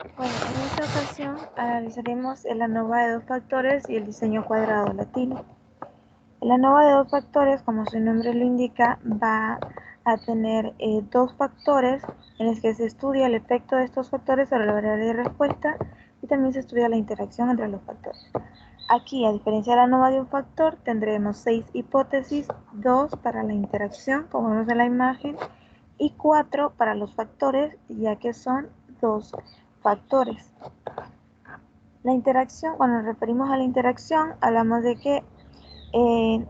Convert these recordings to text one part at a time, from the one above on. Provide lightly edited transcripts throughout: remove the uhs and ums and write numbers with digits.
Bueno, en esta ocasión analizaremos el ANOVA de dos factores y el diseño cuadrado latino. El ANOVA de dos factores, como su nombre lo indica, va a tener dos factores en los que se estudia el efecto de estos factores sobre la variable de respuesta y también se estudia la interacción entre los factores. Aquí, a diferencia de la ANOVA de un factor, tendremos 6 hipótesis, 2 para la interacción, como vemos en la imagen, y 4 para los factores, ya que son dos factores. La interacción, cuando nos referimos a la interacción, hablamos de que en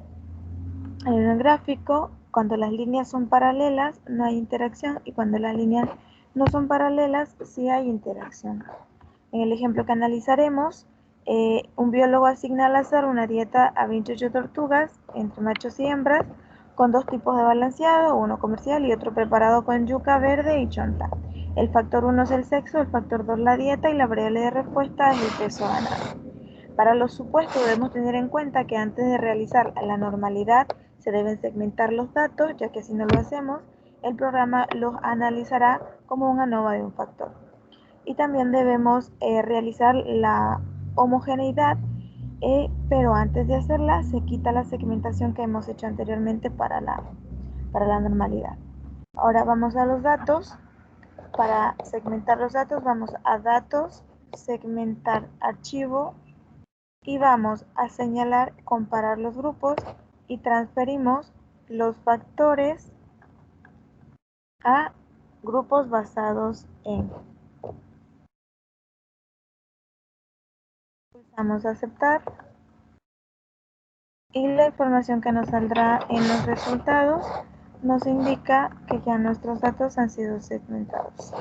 un gráfico, cuando las líneas son paralelas, no hay interacción, y cuando las líneas no son paralelas, sí hay interacción. En el ejemplo que analizaremos, un biólogo asigna al azar una dieta a 28 tortugas, entre machos y hembras, con dos tipos de balanceado, uno comercial y otro preparado con yuca verde y chonta. El factor 1 es el sexo, el factor 2 la dieta y la variable de respuesta es el peso ganado. Para los supuestos debemos tener en cuenta que antes de realizar la normalidad se deben segmentar los datos, ya que si no lo hacemos, el programa los analizará como una ANOVA de un factor. Y también debemos realizar la homogeneidad, pero antes de hacerla se quita la segmentación que hemos hecho anteriormente para la normalidad. Ahora vamos a los datos. Para segmentar los datos vamos a datos, segmentar archivo y vamos a señalar comparar los grupos y transferimos los factores a grupos basados en. Pulsamos aceptar y la información que nos saldrá en los resultados nos indica que ya nuestros datos han sido segmentados.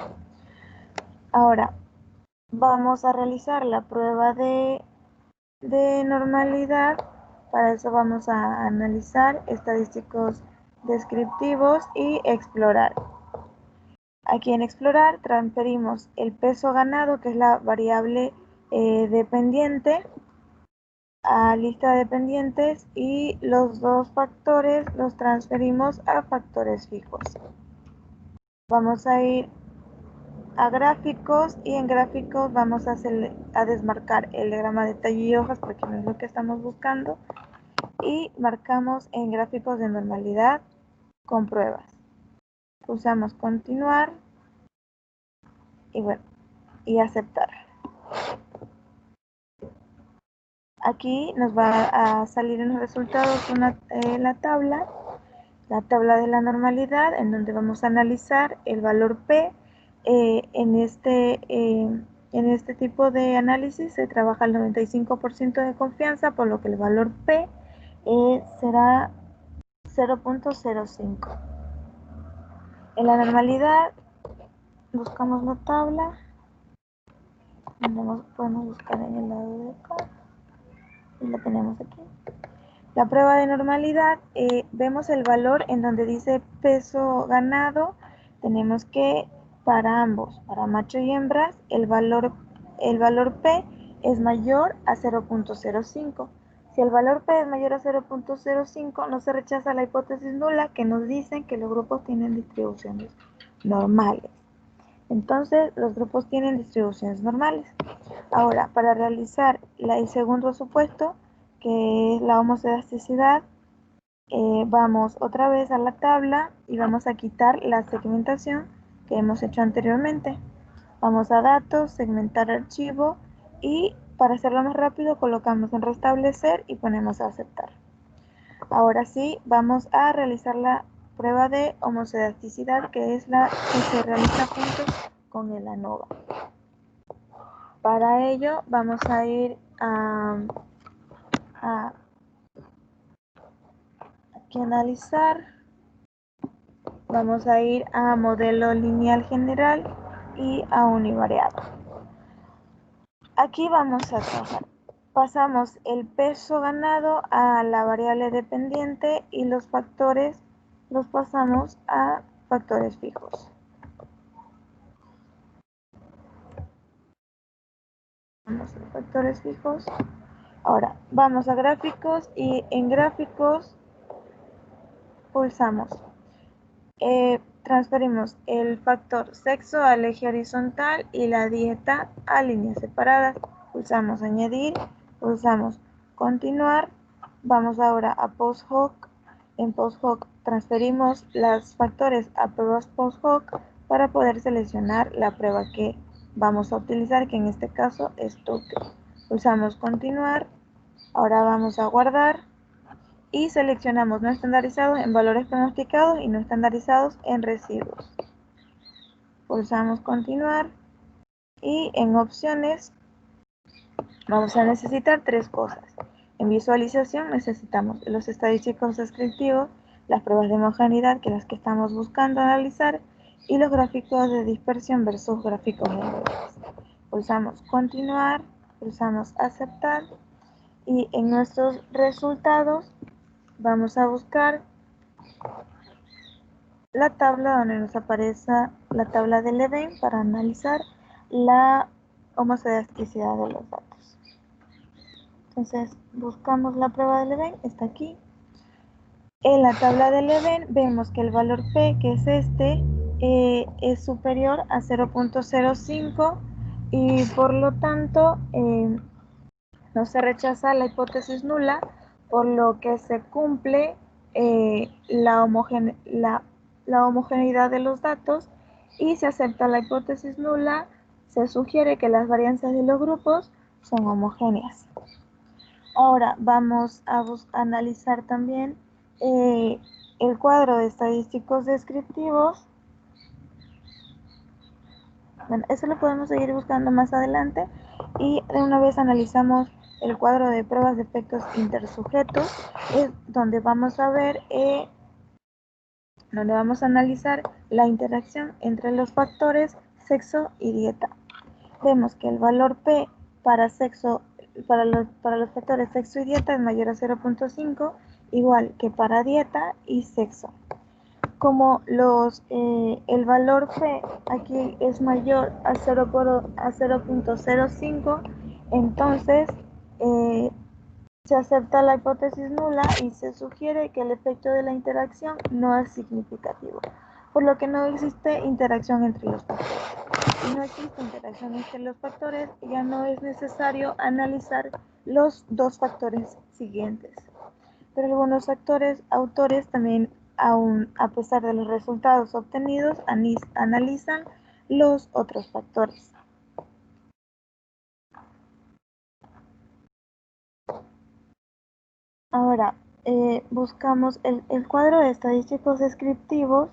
Ahora vamos a realizar la prueba de normalidad. Para eso vamos a analizar estadísticos descriptivos y explorar. Aquí en explorar transferimos el peso ganado, que es la variable dependiente, a lista de dependientes, y los dos factores los transferimos a factores fijos. Vamos a ir a gráficos y en gráficos vamos a desmarcar el diagrama de talle y hojas porque no es lo que estamos buscando, y marcamos en gráficos de normalidad con pruebas. Pulsamos continuar y bueno, y aceptar. Aquí nos va a salir en los resultados la tabla de la normalidad, en donde vamos a analizar el valor P. En este tipo de análisis se trabaja el 95% de confianza, por lo que el valor P será 0.05. En la normalidad buscamos la tabla, podemos buscar en el lado de acá y la tenemos aquí. La prueba de normalidad, vemos el valor en donde dice peso ganado. Tenemos que para ambos, para macho y hembras, el valor P es mayor a 0.05. Si el valor P es mayor a 0.05, no se rechaza la hipótesis nula, que nos dicen que los grupos tienen distribuciones normales. Entonces, los grupos tienen distribuciones normales. Ahora, para realizar el segundo supuesto, que es la homoscedasticidad, vamos otra vez a la tabla y vamos a quitar la segmentación que hemos hecho anteriormente. Vamos a datos, segmentar archivo, y para hacerlo más rápido colocamos en restablecer y ponemos a aceptar. Ahora sí, vamos a realizar la prueba de homoscedasticidad, que es la que se realiza junto con el ANOVA. Para ello vamos a ir aquí a analizar, vamos a ir a modelo lineal general y a univariado. Aquí vamos a trabajar. Pasamos el peso ganado a la variable dependiente y los factores los pasamos a factores fijos. Vamos a factores fijos. Ahora vamos a gráficos y en gráficos pulsamos transferimos el factor sexo al eje horizontal y la dieta a líneas separadas. Pulsamos añadir, pulsamos continuar. Vamos ahora a post hoc. En post hoc transferimos los factores a pruebas post hoc para poder seleccionar la prueba que vamos a utilizar, que en este caso es Tokio. Pulsamos continuar. Ahora vamos a guardar y seleccionamos no estandarizados en valores pronosticados y no estandarizados en residuos. Pulsamos continuar y en opciones vamos a necesitar tres cosas. En visualización necesitamos los estadísticos descriptivos, las pruebas de homogeneidad, que es las que estamos buscando analizar, y los gráficos de dispersión versus gráficos de niveles. Pulsamos continuar, pulsamos aceptar y en nuestros resultados vamos a buscar la tabla donde nos aparece la tabla del event para analizar la homozodiasticidad de los datos. Entonces buscamos la prueba del event, está aquí. En la tabla del event vemos que el valor P, que es este, es superior a 0.05 y por lo tanto no se rechaza la hipótesis nula, por lo que se cumple la homogeneidad de los datos y se acepta la hipótesis nula. Se sugiere que las varianzas de los grupos son homogéneas. Ahora vamos a analizar también el cuadro de estadísticos descriptivos. Bueno, eso lo podemos seguir buscando más adelante y de una vez analizamos el cuadro de pruebas de efectos intersujetos, es donde vamos a ver, donde vamos a analizar la interacción entre los factores sexo y dieta. Vemos que el valor P para sexo, para los factores sexo y dieta es mayor a 0.5, igual que para dieta y sexo. Como el valor P aquí es mayor a 0.05, entonces se acepta la hipótesis nula y se sugiere que el efecto de la interacción no es significativo, por lo que no existe interacción entre los factores. Si no existe interacción entre los factores, ya no es necesario analizar los dos factores siguientes. Pero algunos autores también, aún a pesar de los resultados obtenidos, analizan los otros factores. Ahora, buscamos el cuadro de estadísticos descriptivos.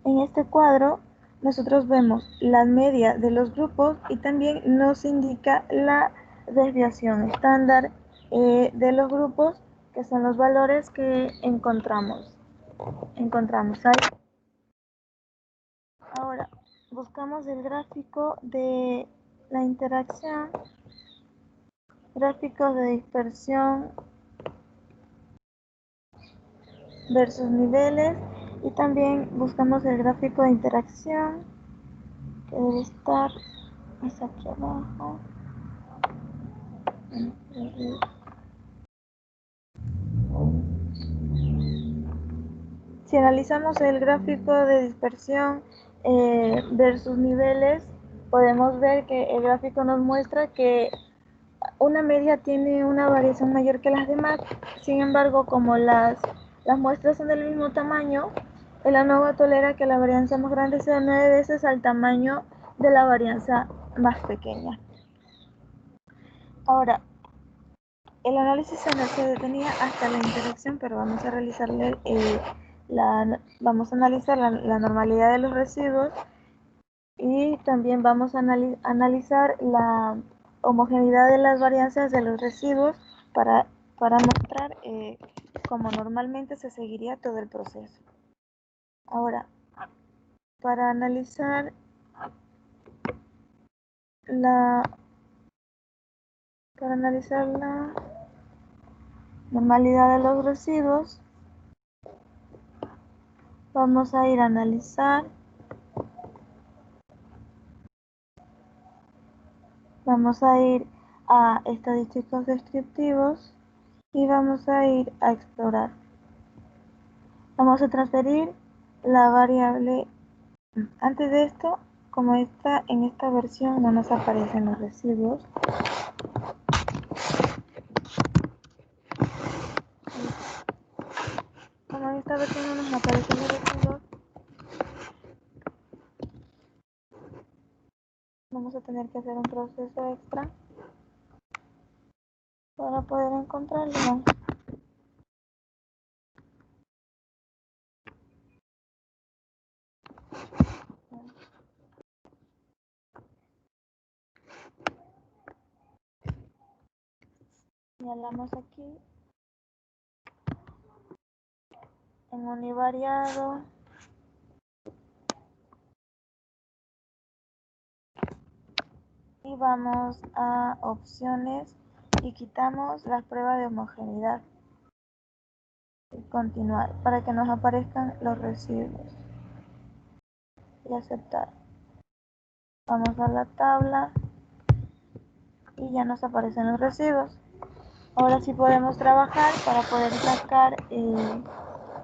En este cuadro nosotros vemos la media de los grupos y también nos indica la desviación estándar de los grupos, que son los valores que encontramos ahí. Ahora buscamos el gráfico de la interacción, gráficos de dispersión versus niveles, y también buscamos el gráfico de interacción, que debe estar más aquí abajo. Si analizamos el gráfico de dispersión versus niveles, podemos ver que el gráfico nos muestra que una media tiene una variación mayor que las demás. Sin embargo, como las muestras son del mismo tamaño, el ANOVA tolera que la varianza más grande sea 9 veces al tamaño de la varianza más pequeña. Ahora, el análisis se detenía hasta la interacción, pero vamos a realizarle vamos a analizar la normalidad de los residuos y también vamos a analizar la homogeneidad de las varianzas de los residuos para mostrar cómo normalmente se seguiría todo el proceso. Ahora, para analizar la normalidad de los residuos, vamos a ir a analizar, vamos a ir a estadísticos descriptivos y vamos a ir a explorar. Vamos a transferir la variable. Antes de esto, como en esta versión no nos aparecen los residuos, como en esta versión no nos aparecen los residuos, vamos a tener que hacer un proceso extra para poder encontrarlo. Señalamos aquí en univariado y vamos a opciones y quitamos las pruebas de homogeneidad y continuar para que nos aparezcan los residuos y aceptar. Vamos a la tabla y ya nos aparecen los residuos. Ahora sí podemos trabajar para poder sacar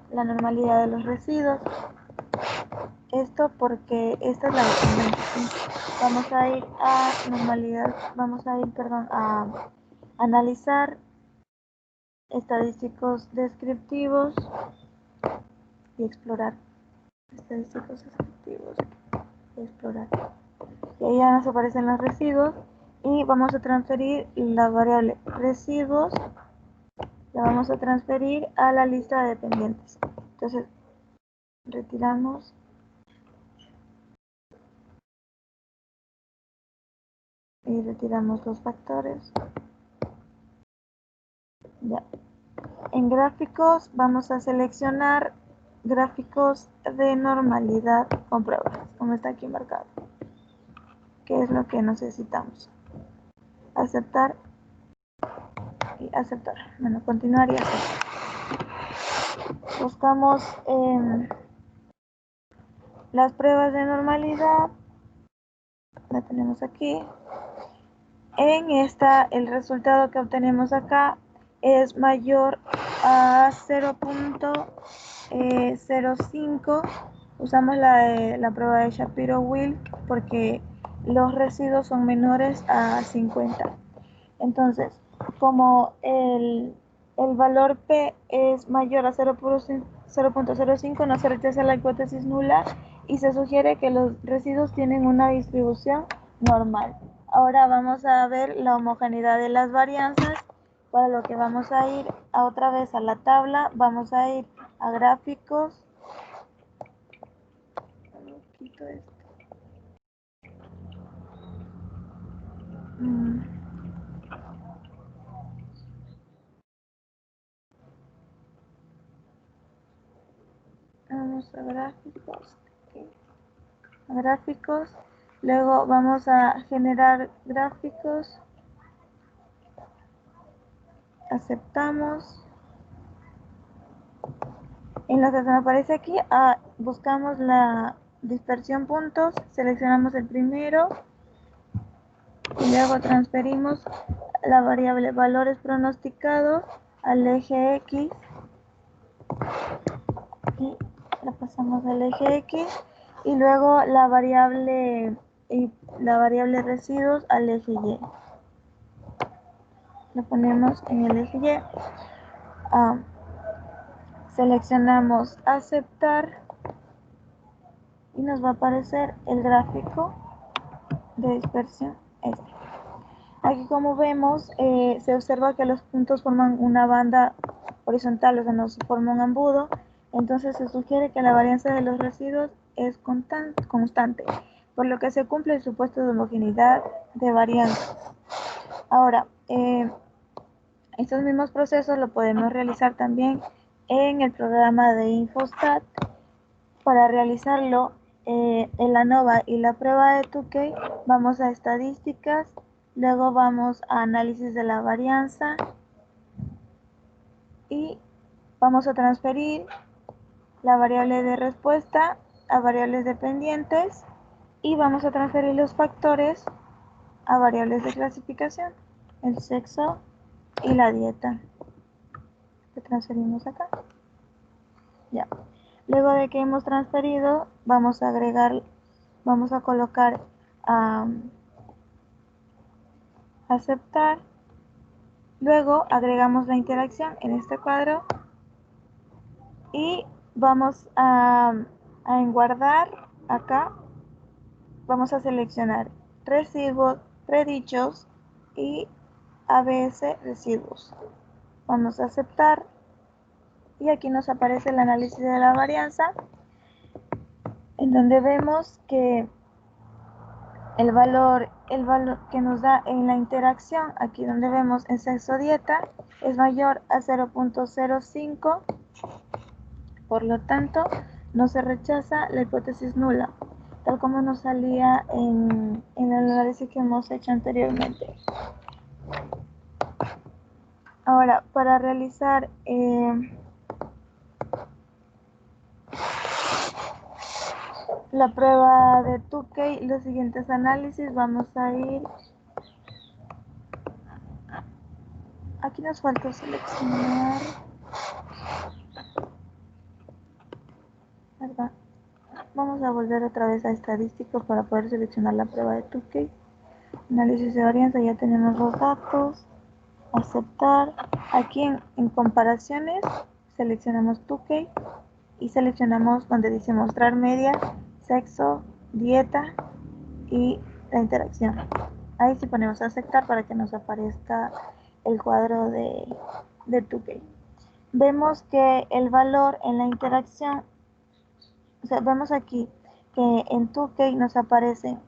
la normalidad de los residuos. Esto porque esta es la documentación. Vamos a ir a normalidad, a analizar estadísticos descriptivos y explorar. Estadísticos descriptivos y explorar. Y ahí ya nos aparecen los residuos y vamos a transferir la variable residuos, la vamos a transferir a la lista de dependientes. Entonces retiramos y retiramos los factores. Ya. En gráficos vamos a seleccionar gráficos de normalidad con pruebas, como está aquí marcado, que es lo que necesitamos. Aceptar y aceptar. Bueno, continuar y aceptar. Buscamos las pruebas de normalidad, la tenemos aquí. En esta, el resultado que obtenemos acá es mayor a 0.05. Usamos la prueba de Shapiro-Wilk porque los residuos son menores a 50. Entonces, como el valor P es mayor a 0.05, no se rechaza la hipótesis nula y se sugiere que los residuos tienen una distribución normal. Ahora vamos a ver la homogeneidad de las varianzas, para lo que vamos a ir otra vez a la tabla, vamos a ir a gráficos. Quito esto. Vamos a gráficos. Okay. Gráficos, luego vamos a generar gráficos, aceptamos. En lo que se me aparece aquí, buscamos la dispersión puntos, seleccionamos el primero y luego transferimos la variable valores pronosticados al eje X y la pasamos al eje X y luego la variable residuos al eje Y. Lo ponemos en el eje Y. Seleccionamos aceptar y nos va a aparecer el gráfico de dispersión este. Aquí, como vemos, se observa que los puntos forman una banda horizontal, o sea, no se forma un embudo. Entonces se sugiere que la varianza de los residuos es constante, por lo que se cumple el supuesto de homogeneidad de varianza. Ahora, estos mismos procesos lo podemos realizar también en el programa de Infostat. Para realizarlo, en la ANOVA y la prueba de Tukey, vamos a estadísticas, luego vamos a análisis de la varianza y vamos a transferir la variable de respuesta a variables dependientes y vamos a transferir los factores a variables de clasificación, el sexo y la dieta que transferimos acá. Ya. Luego de que hemos transferido, vamos a colocar aceptar. Luego agregamos la interacción en este cuadro y vamos en guardar acá. Vamos a seleccionar residuos, predichos y ABS residuos. Vamos a aceptar y aquí nos aparece el análisis de la varianza, en donde vemos que el valor que nos da en la interacción, aquí donde vemos en sexo dieta, es mayor a 0.05, por lo tanto no se rechaza la hipótesis nula, tal como nos salía en el análisis que hemos hecho anteriormente. Ahora, para realizar la prueba de Tukey, los siguientes análisis vamos a ir. Aquí nos falta seleccionar, ¿verdad? Vamos a volver otra vez a estadísticos para poder seleccionar la prueba de Tukey. Análisis de varianza, ya tenemos los datos. Aceptar. Aquí en comparaciones seleccionamos Tukey y seleccionamos donde dice mostrar media, sexo, dieta y la interacción. Ahí sí ponemos aceptar para que nos aparezca el cuadro de Tukey. Vemos que el valor en la interacción, o sea, vemos aquí que en Tukey nos aparece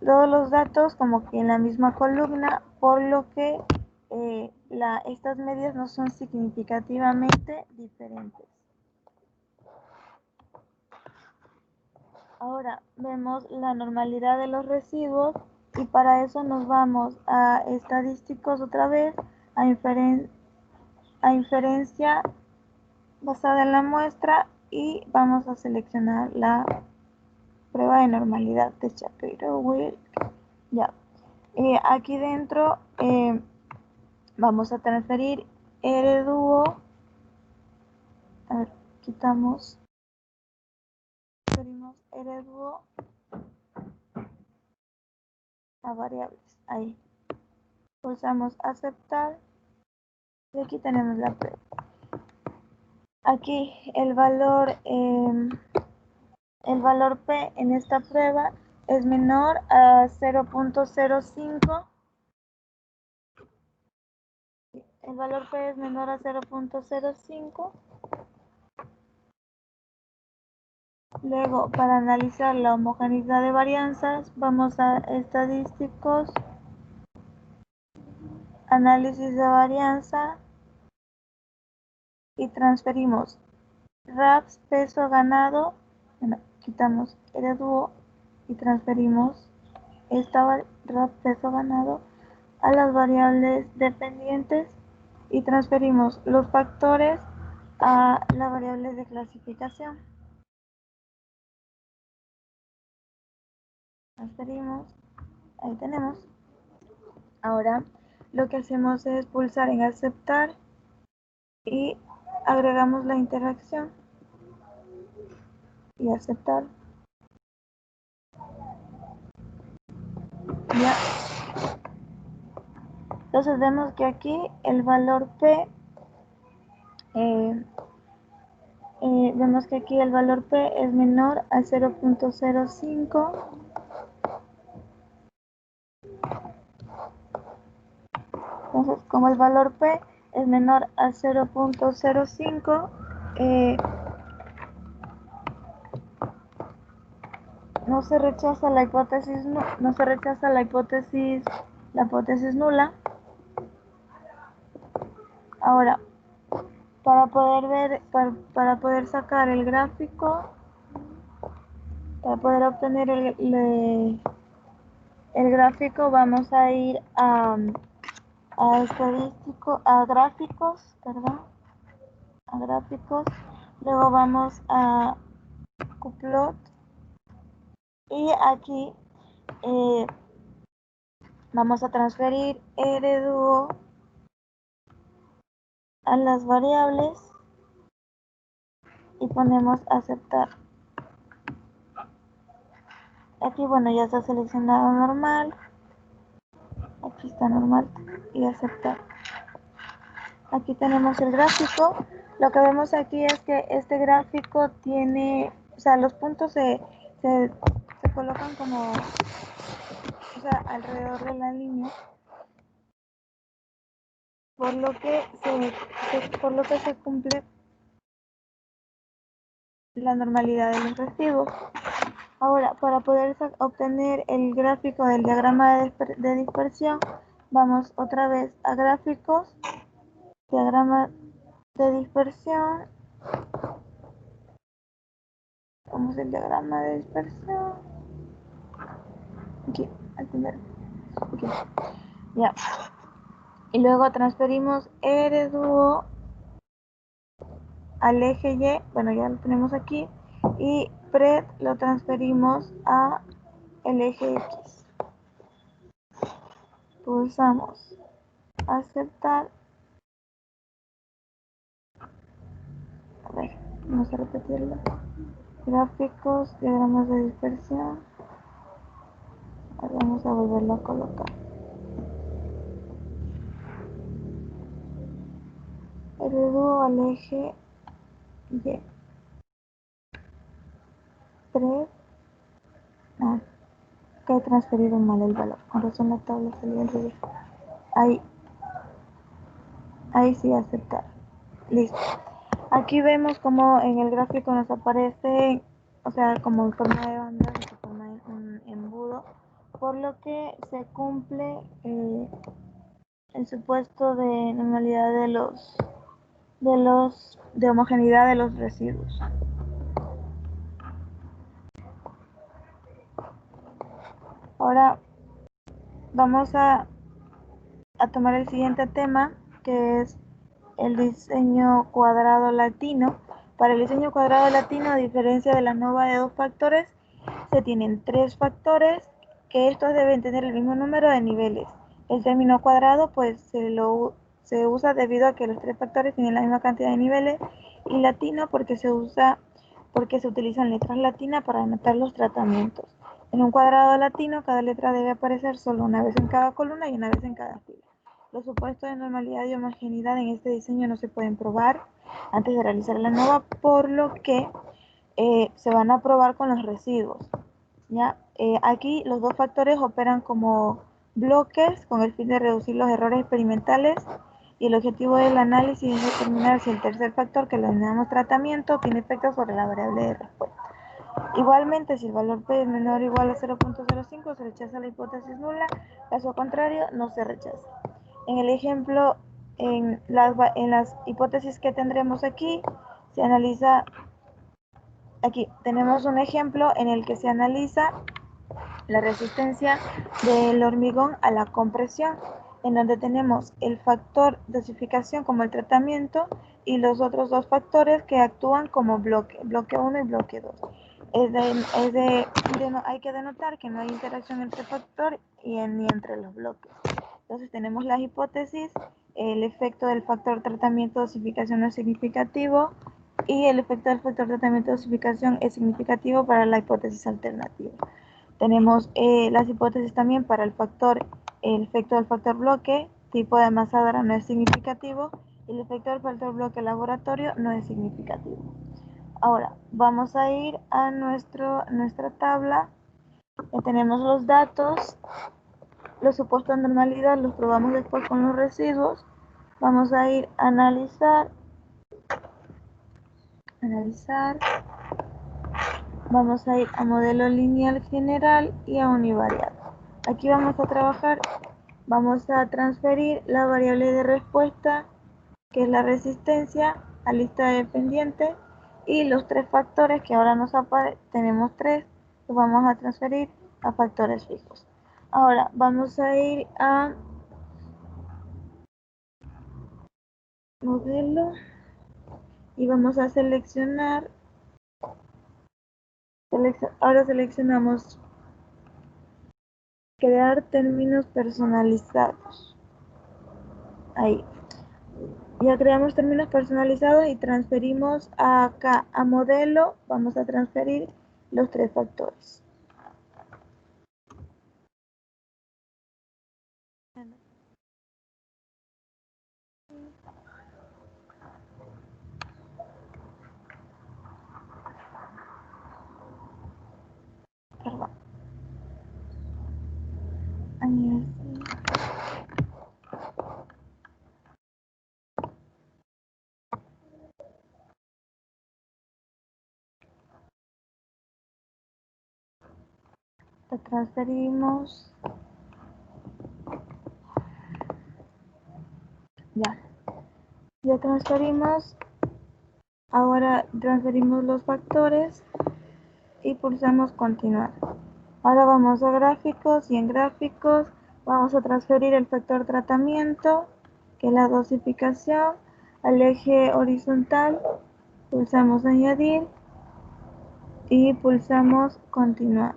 todos los datos como que en la misma columna, por lo que estas medias no son significativamente diferentes. Ahora vemos la normalidad de los residuos y para eso nos vamos a estadísticos otra vez, a inferencia basada en la muestra y vamos a seleccionar la prueba de normalidad de Shapiro-Wilk. Ya. Aquí dentro vamos a transferir R-Duo. A ver, transferimos R-Duo a variables. Ahí. Pulsamos aceptar y aquí tenemos la prueba. Aquí el valor P en esta prueba es menor a 0.05. El valor P es menor a 0.05. Luego, para analizar la homogeneidad de varianzas, vamos a estadísticos, análisis de varianza y transferimos RAPS peso ganado, bueno, quitamos R-Duo y transferimos esta RAPS peso ganado a las variables dependientes y transferimos los factores a las variables de clasificación. Transferimos, ahí tenemos. Ahora lo que hacemos es pulsar en aceptar y agregamos la interacción y aceptar. Ya. Entonces vemos que aquí el valor P vemos que aquí el valor P es menor a 0.05. Entonces, como el valor P es menor a 0.05, no se rechaza la hipótesis nula. Ahora, para poder sacar el gráfico, para poder obtener el gráfico, vamos a ir a gráficos, perdón, a gráficos, luego vamos a qplot y aquí vamos a transferir R-Duo a las variables y ponemos aceptar. Aquí bueno, ya está seleccionado normal, aquí está normal y aceptar. Aquí tenemos el gráfico. Lo que vemos aquí es que este gráfico tiene, o sea, los puntos se colocan como, o sea, alrededor de la línea, por lo que se cumple la normalidad de los residuos. Ahora, para poder obtener el gráfico del diagrama de dispersión, vamos otra vez a gráficos, diagrama de dispersión, vamos al diagrama de dispersión, aquí, al primero, aquí, ya, y luego transferimos R-Duo al eje Y, bueno ya lo tenemos aquí, y PRED lo transferimos a el eje X. Pulsamos aceptar. A ver, vamos a repetirlo. Gráficos, diagramas de dispersión. Ahora vamos a volverlo a colocar. El reduo al eje Y. 3. Ah, que he transferido mal el valor. Con razón la tabla salió al revés. Ahí sí aceptar. Listo. Aquí vemos como en el gráfico nos aparece, o sea, como en forma de banda, se forma un embudo, por lo que se cumple el supuesto de normalidad de homogeneidad de los residuos. Ahora vamos a tomar el siguiente tema, que es el diseño cuadrado latino. Para el diseño cuadrado latino, a diferencia de la ANOVA de 2 factores, se tienen 3 factores, que estos deben tener el mismo número de niveles. El término cuadrado pues se usa debido a que los 3 factores tienen la misma cantidad de niveles, y latino porque se utilizan letras latinas para anotar los tratamientos. En un cuadrado latino, cada letra debe aparecer solo una vez en cada columna y una vez en cada fila. Los supuestos de normalidad y homogeneidad en este diseño no se pueden probar antes de realizar la ANOVA, por lo que se van a probar con los residuos. ¿Ya? Aquí los 2 factores operan como bloques con el fin de reducir los errores experimentales, y el objetivo del análisis es determinar si el tercer factor, que lo denominamos tratamiento, tiene efecto sobre la variable de respuesta. Igualmente, si el valor P es menor o igual a 0.05, se rechaza la hipótesis nula, caso contrario, no se rechaza. En el ejemplo, en las hipótesis que tendremos aquí, se analiza, aquí tenemos un ejemplo en el que se analiza la resistencia del hormigón a la compresión, en donde tenemos el factor dosificación como el tratamiento y los otros 2 factores que actúan como bloque 1 y bloque 2. Hay que denotar que no hay interacción entre factor ni entre los bloques. Entonces tenemos las hipótesis: el efecto del factor tratamiento dosificación no es significativo, y el efecto del factor tratamiento dosificación es significativo para la hipótesis alternativa. Tenemos las hipótesis también para el efecto del factor bloque, tipo de amasadora no es significativo, y el efecto del factor bloque laboratorio no es significativo. Ahora, vamos a ir a nuestra tabla. Ya tenemos los datos, los supuestos de normalidad los probamos después con los residuos. Vamos a ir a analizar. Vamos a ir a modelo lineal general y a univariado. Aquí vamos a trabajar, vamos a transferir la variable de respuesta, que es la resistencia, a lista de dependientes, y los 3 factores que ahora tenemos 3, los vamos a transferir a factores fijos. Ahora vamos a ir a modelo y vamos a seleccionar, ahora seleccionamos crear términos personalizados. Ahí. Ya creamos términos personalizados y transferimos acá a modelo, vamos a transferir los 3 factores. Perdón. Ahí así. Lo transferimos. Ya transferimos. Ahora transferimos los factores y pulsamos continuar. Ahora vamos a gráficos y en gráficos vamos a transferir el factor tratamiento, que es la dosificación, al eje horizontal. Pulsamos añadir y pulsamos continuar.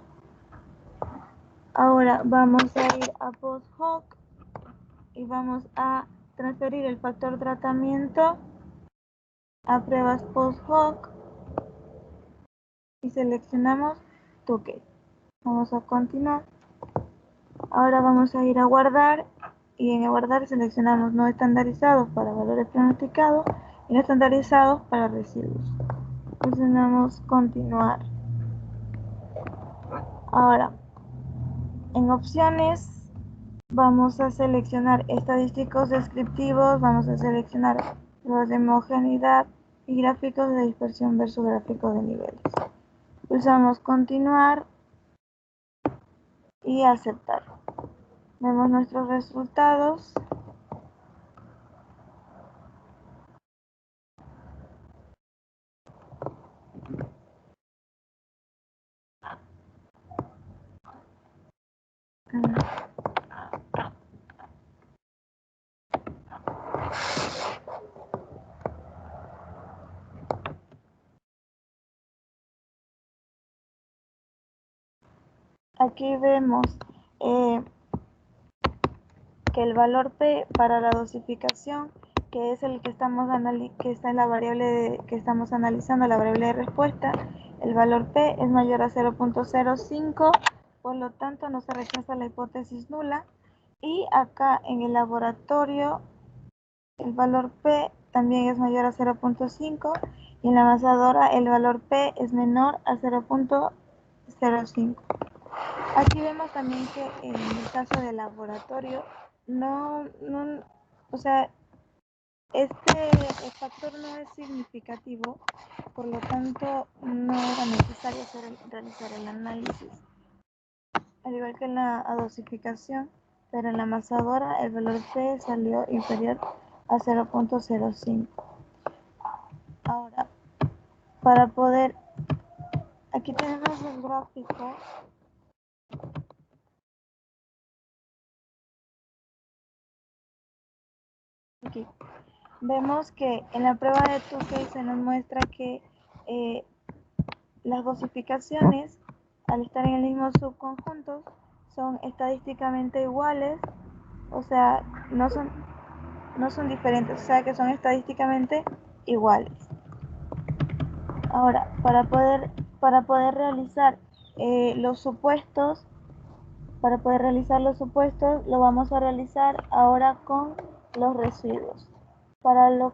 Ahora vamos a ir a post hoc y vamos a transferir el factor tratamiento a pruebas post hoc y seleccionamos Tuque. Vamos a continuar. Ahora vamos a ir a guardar y en guardar seleccionamos no estandarizados para valores pronosticados y no estandarizados para residuos. Presionamos continuar. Ahora, en opciones vamos a seleccionar estadísticos descriptivos, vamos a seleccionar los de homogeneidad y gráficos de dispersión versus gráficos de niveles. Pulsamos continuar y aceptar. Vemos nuestros resultados. Aquí vemos que el valor P para la dosificación, que es el que estamos que está en la variable que estamos analizando, la variable de respuesta, el valor P es mayor a 0.05, por lo tanto no se rechaza la hipótesis nula. Y acá en el laboratorio el valor P también es mayor a 0.5 y en la amasadora el valor P es menor a 0.05. Aquí vemos también que en el caso del laboratorio o sea, el factor no es significativo, por lo tanto no era necesario realizar el análisis. Al igual que en la dosificación, pero en la amasadora el valor P salió inferior a 0.05. Ahora, para poder, aquí tenemos el gráfico. Aquí vemos que en la prueba de Tukey se nos muestra que las dosificaciones, al estar en el mismo subconjunto, son estadísticamente iguales, o sea, no son diferentes, o sea que son estadísticamente iguales. Ahora, para poder realizar los supuestos, lo vamos a realizar ahora con los residuos. Para lo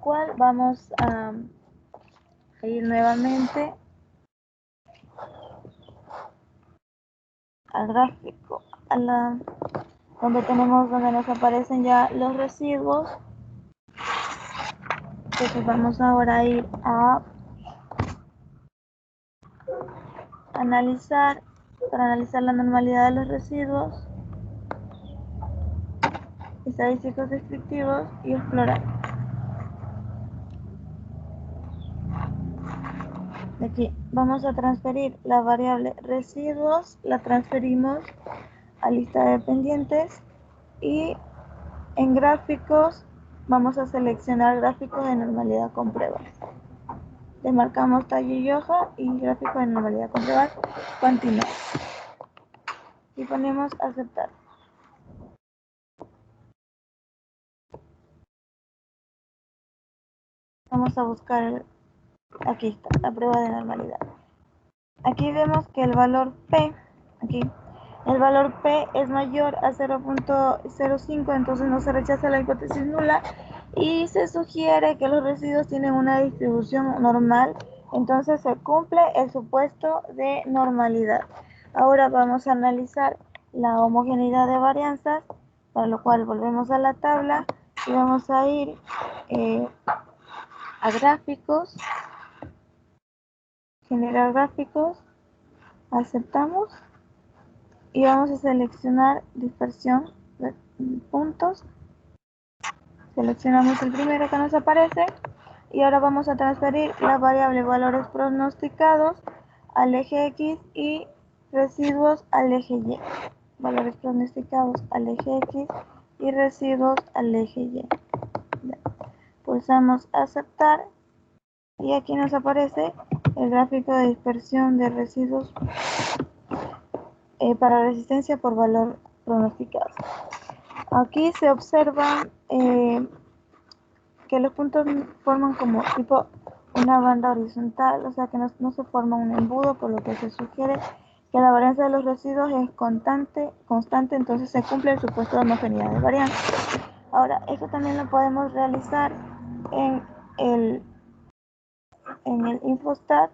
cual vamos a ir nuevamente al gráfico, donde nos aparecen ya los residuos. Entonces vamos ahora a ir a analizar, para analizar la normalidad de los residuos, estadísticos descriptivos y explorar. De aquí vamos a transferir la variable residuos, la transferimos a lista de pendientes y en gráficos vamos a seleccionar gráficos de normalidad con pruebas. Le marcamos tallo y hoja y gráfico de normalidad con pruebas, continuar. Y ponemos aceptar. Vamos a buscar, aquí está, la prueba de normalidad. Aquí vemos que el valor P, aquí, el valor P es mayor a 0.05, entonces no se rechaza la hipótesis nula y se sugiere que los residuos tienen una distribución normal, entonces se cumple el supuesto de normalidad. Ahora vamos a analizar la homogeneidad de varianzas, para lo cual volvemos a la tabla y vamos a ir a gráficos, generar gráficos, aceptamos y vamos a seleccionar dispersión de puntos. Seleccionamos el primero que nos aparece y ahora vamos a transferir la variable valores pronosticados al eje X y residuos al eje Y. Valores pronosticados al eje X y residuos al eje Y. Pulsamos aceptar y aquí nos aparece el gráfico de dispersión de residuos para resistencia por valor pronosticado. Aquí se observa que los puntos forman como tipo una banda horizontal, o sea que no se forma un embudo, por lo que se sugiere que la varianza de los residuos es constante, entonces se cumple el supuesto de homogeneidad de varianza. Ahora, esto también lo podemos realizar en el infostat.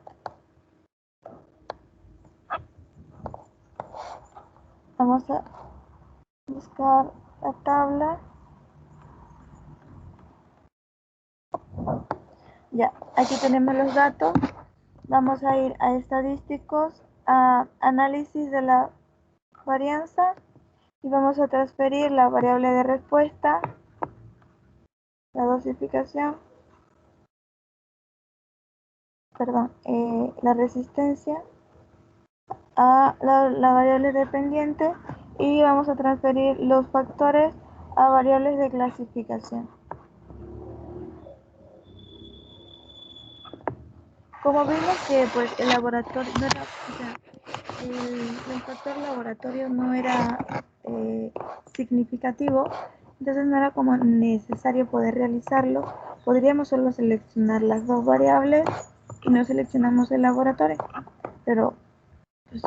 Vamos a buscar la tabla. Ya, aquí tenemos los datos. Vamos a ir a estadísticos, a análisis de la varianza y vamos a transferir la variable de respuesta, la dosificación, la resistencia a la variable dependiente y vamos a transferir los factores a variables de clasificación. Como vimos que pues el laboratorio no era, o sea, el factor laboratorio no era significativo, entonces no era como necesario poder realizarlo. Podríamos solo seleccionar las dos variables y no seleccionamos el laboratorio, pero pues,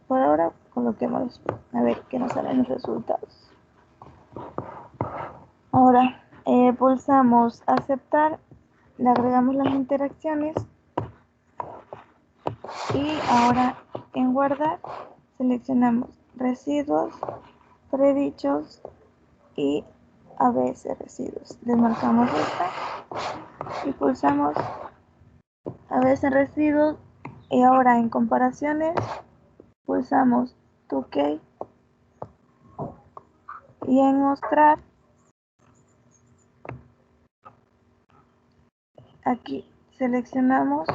por ahora coloquémoslos a ver qué nos salen los resultados. Ahora pulsamos aceptar, le agregamos las interacciones y ahora en guardar seleccionamos residuos, predichos y ABS residuos. Desmarcamos esta y pulsamos ABS residuos y ahora en comparaciones pulsamos TOK y en mostrar aquí seleccionamos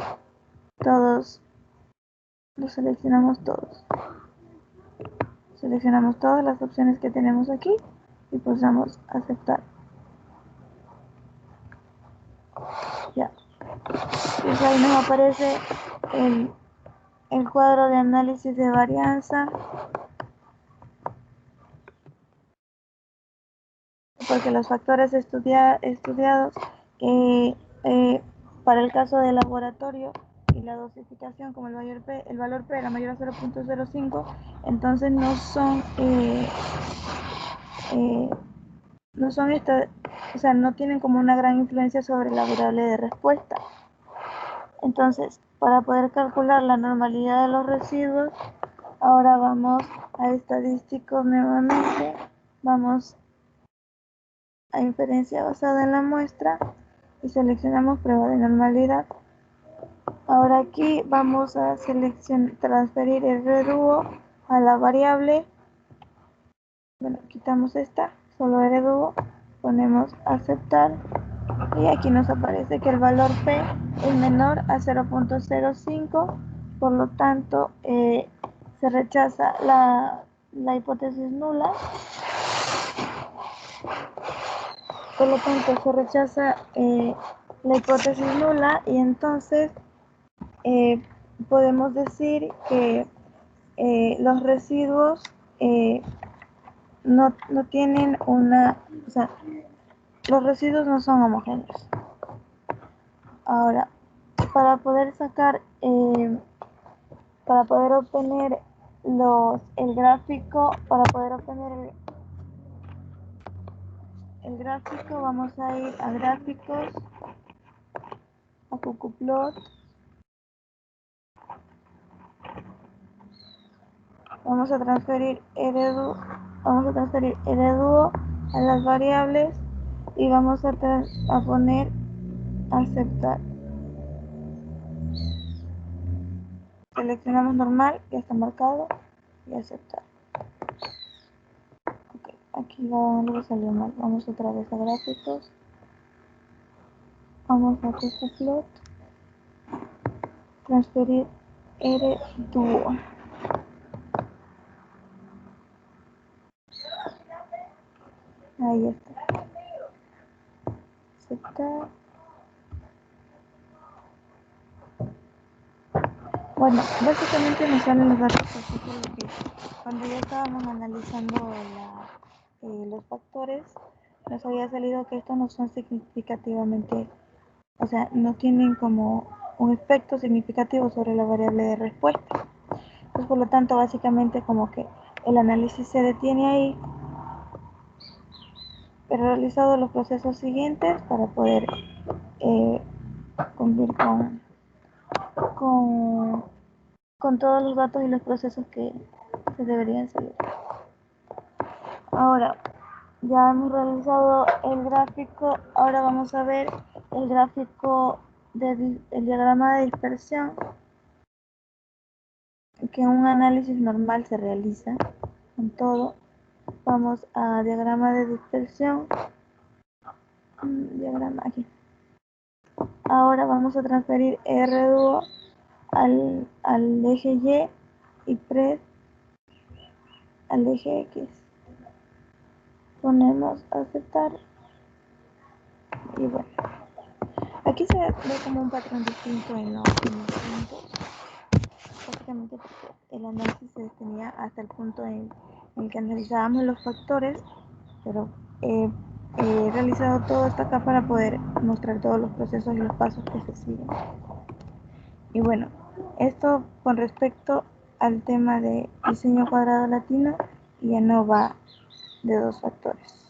todos, los seleccionamos todos. Seleccionamos todas las opciones que tenemos aquí y pulsamos aceptar. Ya. Pues ahí nos aparece el cuadro de análisis de varianza, porque los factores estudiados para el caso del laboratorio y la dosificación, como el valor P era mayor a 0.05, entonces no son o sea, no tienen como una gran influencia sobre la variable de respuesta. Entonces, para poder calcular la normalidad de los residuos, ahora vamos a estadísticos nuevamente, vamos a inferencia basada en la muestra y seleccionamos prueba de normalidad. Ahora aquí vamos a transferir el reduo a la variable. Bueno, quitamos esta, solo el reduo, ponemos aceptar y aquí nos aparece que el valor P es menor a 0.05, por lo tanto se rechaza la hipótesis nula. Por lo tanto, se rechaza la hipótesis nula y entonces podemos decir que los residuos no tienen o sea, los residuos no son homogéneos. Ahora, para poder sacar, para poder obtener el gráfico, para poder obtener el gráfico, vamos a ir a gráficos, a Cucuplot, vamos a transferir RDuo a las variables y vamos a poner aceptar. Seleccionamos normal, ya está marcado, y aceptar. Okay, aquí algo salió mal. Vamos otra vez a gráficos. Vamos a Cucuplot, transferir RDuo. Ahí está. Aceptar. Bueno, básicamente nos salen los datos así que cuando ya estábamos analizando los factores, nos había salido que estos no son significativamente, o sea, no tienen como un efecto significativo sobre la variable de respuesta. Pues por lo tanto, básicamente como que el análisis se detiene ahí, pero realizado los procesos siguientes para poder cumplir con, con todos los datos y los procesos que se deberían salir. Ahora, ya hemos realizado el gráfico, ahora vamos a ver el gráfico del diagrama de dispersión, que un análisis normal se realiza con todo. Vamos a diagrama de dispersión, diagrama aquí. Ahora vamos a transferir RDuo al eje Y pred al eje X. Ponemos aceptar y bueno, aquí se ve como un patrón distinto en los puntos, básicamente porque el análisis se detenía hasta el punto en el que analizábamos los factores, pero he realizado todo esto acá para poder mostrar todos los procesos y los pasos que se siguen. Y bueno, esto con respecto al tema de diseño cuadrado latino y ANOVA de 2 factores.